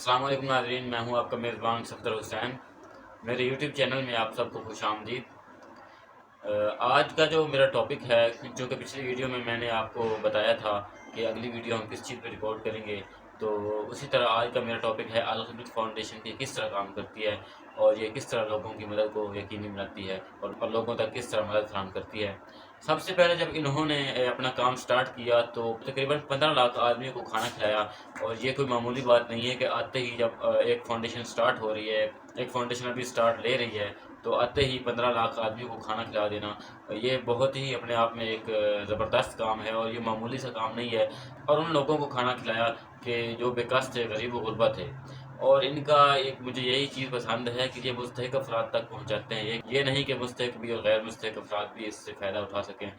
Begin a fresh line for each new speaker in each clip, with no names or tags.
अस्सलाम वालेकुम नाज़रीन, मैं हूं आपका मेज़बान सफ़दर हुसैन। मेरे यूट्यूब चैनल में आप सबको खुश आमदीद। आज का जो मेरा टॉपिक है, जो कि पिछली वीडियो में मैंने आपको बताया था कि अगली वीडियो हम किस चीज़ पर रिकॉर्ड करेंगे, तो उसी तरह आज का मेरा टॉपिक है अल खिदमत फाउंडेशन की किस तरह काम करती है और ये किस तरह लोगों की मदद को यकीनी बनाती है और लोगों तक किस तरह मदद फराहम करती है। सबसे पहले जब इन्होंने अपना काम स्टार्ट किया तो तकरीबन 15 लाख आदमियों को खाना खिलाया। और ये कोई मामूली बात नहीं है कि आते ही जब एक फाउंडेशन स्टार्ट हो रही है, एक फाउंडेशन अभी स्टार्ट ले रही है, तो आते ही 15 लाख आदमियों को खाना खिला देना, ये बहुत ही अपने आप में एक ज़बरदस्त काम है और ये मामूली सा काम नहीं है। और उन लोगों को खाना खिलाया कि जो बेकस थे, गरीब व गुरबा थे। और इनका एक मुझे यही चीज़ पसंद है कि ये मुस्तहिक अफराद तक पहुँचाते हैं, ये नहीं कि मुस्तहिक भी और गैर मुस्तहिक अफराद भी इससे फ़ायदा उठा सकें।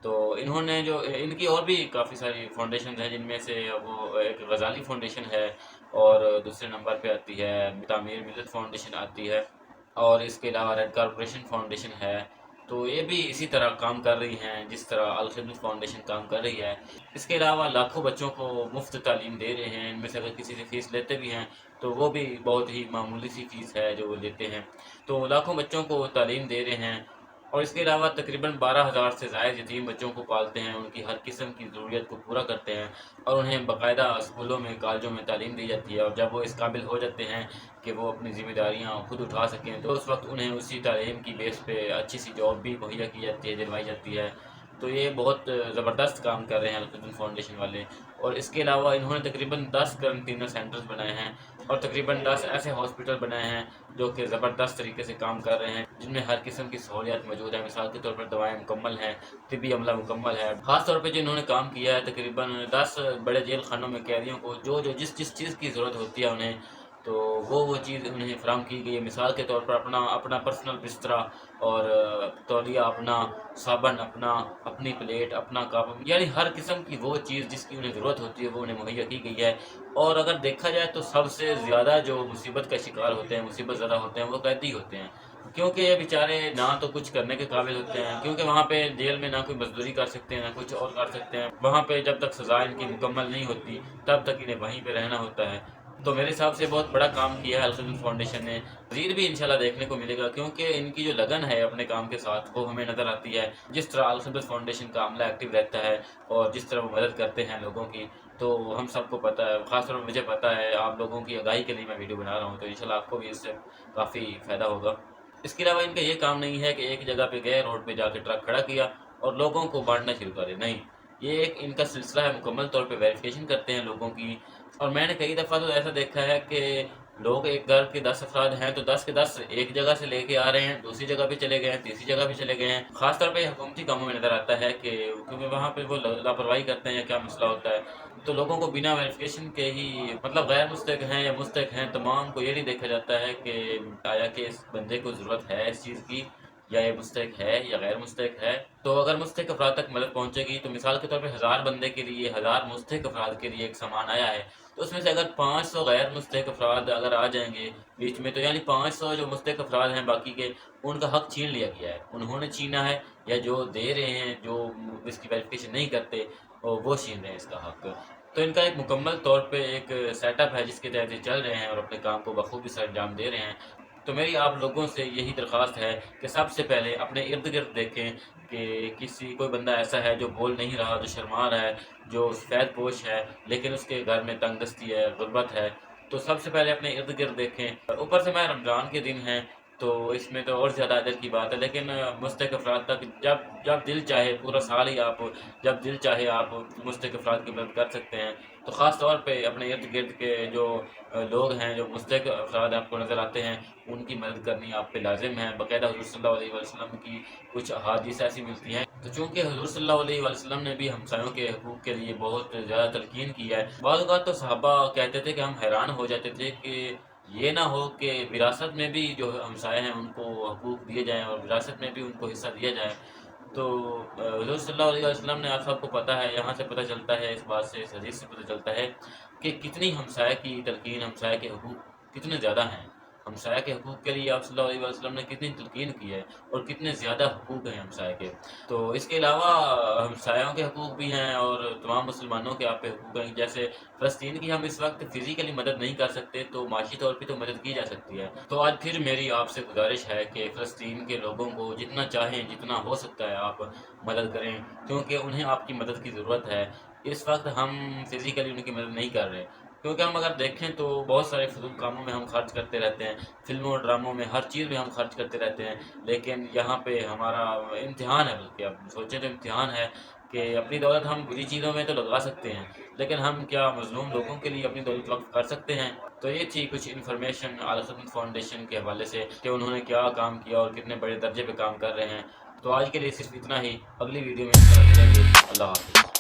तो इन्होंने जो इनकी और भी काफ़ी सारी फाउंडेशन हैं, जिनमें से वो एक गज़ाली फाउंडेशन है और दूसरे नंबर पे आती है तामीर मिल्लत फाउंडेशन आती है, और इसके अलावा रेड कारपोरेशन फाउंडेशन है। तो ये भी इसी तरह काम कर रही हैं जिस तरह अल खिदमत फाउंडेशन काम कर रही है। इसके अलावा लाखों बच्चों को मुफ्त तालीम दे रहे हैं। इनमें से अगर किसी से फ़ीस लेते भी हैं तो वो भी बहुत ही मामूली सी फ़ीस है जो वो लेते हैं। तो लाखों बच्चों को तालीम दे रहे हैं और इसके अलावा तकरीबन 12,000 से ज़ायद यतीम बच्चों को पालते हैं, उनकी हर किस्म की ज़रूरियत को पूरा करते हैं और उन्हें बाकायदा स्कूलों में, कॉलेजों में तालीम दी जाती है। और जब वो इस काबिल हो जाते हैं कि वो अपनी ज़िम्मेदारियाँ खुद उठा सकें, तो उस वक्त उन्हें उसी तालीम की बेस पे अच्छी सी जॉब भी मुहैया की जाती है, दिलवाई जाती है। तो ये बहुत ज़बरदस्त काम कर रहे हैं अल खिदमत फाउंडेशन वाले। और इसके अलावा इन्होंने तकरीबन 10 क्वारंटीन सेंटर्स बनाए हैं और तकरीबन 10 ऐसे हॉस्पिटल बनाए हैं जो कि ज़बरदस्त तरीके से काम कर रहे हैं, जिनमें हर किस्म की सहूलियत मौजूद है। मिसाल के तौर पर दवाएं मुकम्मल हैं, तिबी अमला मुकम्मल है। ख़ास तौर पे जो इन्होंने काम किया है, तकरीबन 10 बड़े जेल खानों में कैदियों को जो जो जिस जिस चीज़ की ज़रूरत होती है उन्हें, तो वो चीज़ उन्हें फ़राहम की गई है। मिसाल के तौर पर अपना अपना पर्सनल बिस्तरा और तौलिया अपना, साबन अपना, अपनी प्लेट, अपना कप, यानी हर किस्म की वो चीज़ जिसकी उन्हें ज़रूरत होती है वो उन्हें मुहैया की गई है। और अगर देखा जाए तो सबसे ज़्यादा जो मुसीबत का शिकार होते हैं, मुसीबत ज़्यादा होते हैं, वो कैदी होते हैं, क्योंकि ये बेचारे ना तो कुछ करने के काबिल होते हैं, क्योंकि वहाँ पे जेल में ना कोई मजदूरी कर सकते हैं, ना कुछ और कर सकते हैं। वहाँ पे जब तक सज़ा इनकी मुकम्मल नहीं होती तब तक इन्हें वहीं पे रहना होता है। तो मेरे हिसाब से बहुत बड़ा काम किया है अल खिदमत फाउंडेशन ने। मज़ीद भी इंशाल्लाह देखने को मिलेगा, क्योंकि इनकी जो लगन है अपने काम के साथ वो हमें नज़र आती है। जिस तरह अल खिदमत फाउंडेशन का अमला एक्टिव रहता है और जिस तरह वो मदद करते हैं लोगों की, तो हम सबको पता है, ख़ासतौर पर मुझे पता है। आप लोगों की आगाही के लिए मैं वीडियो बना रहा हूँ, तो इंशाल्लाह आपको भी इससे काफ़ी फ़ायदा होगा। इसके अलावा इनका ये काम नहीं है कि एक जगह पे गए, रोड पे जाके ट्रक खड़ा किया और लोगों को बांटना शुरू करे, नहीं। ये एक इनका सिलसिला है, मुकम्मल तौर पे वेरिफिकेशन करते हैं लोगों की। और मैंने कई दफ़ा तो ऐसा देखा है कि लोग, एक घर के 10 अफराद हैं तो 10 के 10 एक जगह से लेके आ रहे हैं, दूसरी जगह पे चले गए हैं, तीसरी जगह पे चले गए हैं। खासतौर पे हुकूमती कामों में नज़र आता है कि क्योंकि वहाँ पे वो लापरवाही करते हैं या क्या मसला होता है, तो लोगों को बिना वेरिफिकेशन के ही, मतलब गैर मुस्तहिक हैं या मुस्तहिक हैं, तमाम को ये नहीं देखा जाता है कि आया कि इस बंदे को ज़रूरत है इस चीज़ की, या ये मुस्तहिक है या गैर मुस्तहिक है। तो अगर मुस्तहिक अफराद तक मदद पहुंचेगी, तो मिसाल के तौर पे 1000 बंदे के लिए, 1000 मुस्तहिक अफराद के लिए एक सामान आया है, तो उसमें से अगर 500 गैर मुस्तहिक अफराद अगर आ जाएंगे बीच में, तो यानी 500 जो मुस्तहिक अफराद हैं बाकी के, उनका हक छीन लिया गया है, उन्होंने छीना है, या जो दे रहे हैं, जो इसकी वेरिफिकेशन नहीं करते, वो छीन रहे हैं इसका हक। तो इनका एक मुकम्मल तौर पे एक सेटअप है जिसके तहत ये चल रहे हैं और अपने काम को बखूबी से अंजाम दे रहे हैं। तो मेरी आप लोगों से यही दरख्वास्त है कि सबसे पहले अपने इर्द गिर्द देखें कि किसी कोई बंदा ऐसा है जो बोल नहीं रहा, जो शर्मा रहा है, जो सफ़ेद पोश है, लेकिन उसके घर में तंगदस्ती है, गुर्बत है। तो सबसे पहले अपने इर्द गिर्द देखें। ऊपर से मैं, रमज़ान के दिन हैं तो इसमें तो और ज़्यादा अदर की बात है, लेकिन मुस्तहिक अफराद तक जब जब दिल चाहे, पूरा साल ही आप जब दिल चाहे आप मुस्तहिक अफराद की मदद कर सकते हैं। तो ख़ास तौर पे अपने इर्द गिर्द के जो लोग हैं, जो मुस्तहिक अफराद आपको नज़र आते हैं, उनकी मदद करनी आप पे लाजिम है। बाकायदा हुज़ूर सल्लल्लाहु अलैहि वसल्लम की कुछ अहादीस ऐसी मिलती हैं, तो चूँकि हुज़ूर सल्लल्लाहु अलैहि वसल्लम ने भी हमसायों के हकूक़ के लिए बहुत ज़्यादा तलकीन की है। बाज़ औक़ात तो सहाबा कहते थे कि हम हैरान हो जाते थे कि ये ना हो कि विरासत में भी जो हमसाए हैं उनको हकूक़ दिए जाएँ और विरासत में भी उनको हिस्सा दिया जाए। तो हुज़ूर सल्लल्लाहु अलैहि वसल्लम ने, आप सबको पता है, यहाँ से पता चलता है, इस बात से, इस हदीस से पता चलता है कि कितनी हमसाए की तलकीन, हमसाए के हकूक़ कितने ज़्यादा हैं। हमसाया के हकूक़ के लिए आप सल्लल्लाहु अलैहि वसल्लम ने कितनी तलकीन की है और कितने ज़्यादा हकूक़ हैं हमसाया के। तो इसके अलावा हमसायों के हकूक़ भी हैं और तमाम मुसलमानों के आप पे हकूक़ हैं। जैसे फ़लस्तीन की हम इस वक्त फ़िज़िकली मदद नहीं कर सकते, तो माशी तौर पे तो मदद की जा सकती है। तो आज फिर मेरी आपसे गुजारिश है कि फ़लस्तीन के लोगों को जितना चाहें, जितना हो सकता है आप मदद करें, क्योंकि उन्हें आपकी मदद की ज़रूरत है। इस वक्त हम फ़िज़िकली उनकी मदद नहीं कर रहे, क्योंकि हम अगर देखें तो बहुत सारे फ़िज़ूल कामों में हम खर्च करते रहते हैं, फ़िल्मों और ड्रामों में, हर चीज़ में हम खर्च करते रहते हैं। लेकिन यहाँ पे हमारा इम्तिहान है, बल्कि आप सोचें तो इम्तिहान है कि अपनी दौलत हम बुरी चीज़ों में तो लगा सकते हैं, लेकिन हम क्या मज़लूम लोगों के लिए अपनी दौलत वक़्फ़ कर सकते हैं? तो ये थी कुछ इन्फॉर्मेशन आला खिदमत फाउंडेशन के हवाले से कि उन्होंने क्या काम किया और कितने बड़े दर्जे पे काम कर रहे हैं। तो आज के लिए सिर्फ़ इतना ही, अगली वीडियो में मिलेंगे। अल्लाह हाफ़िज़।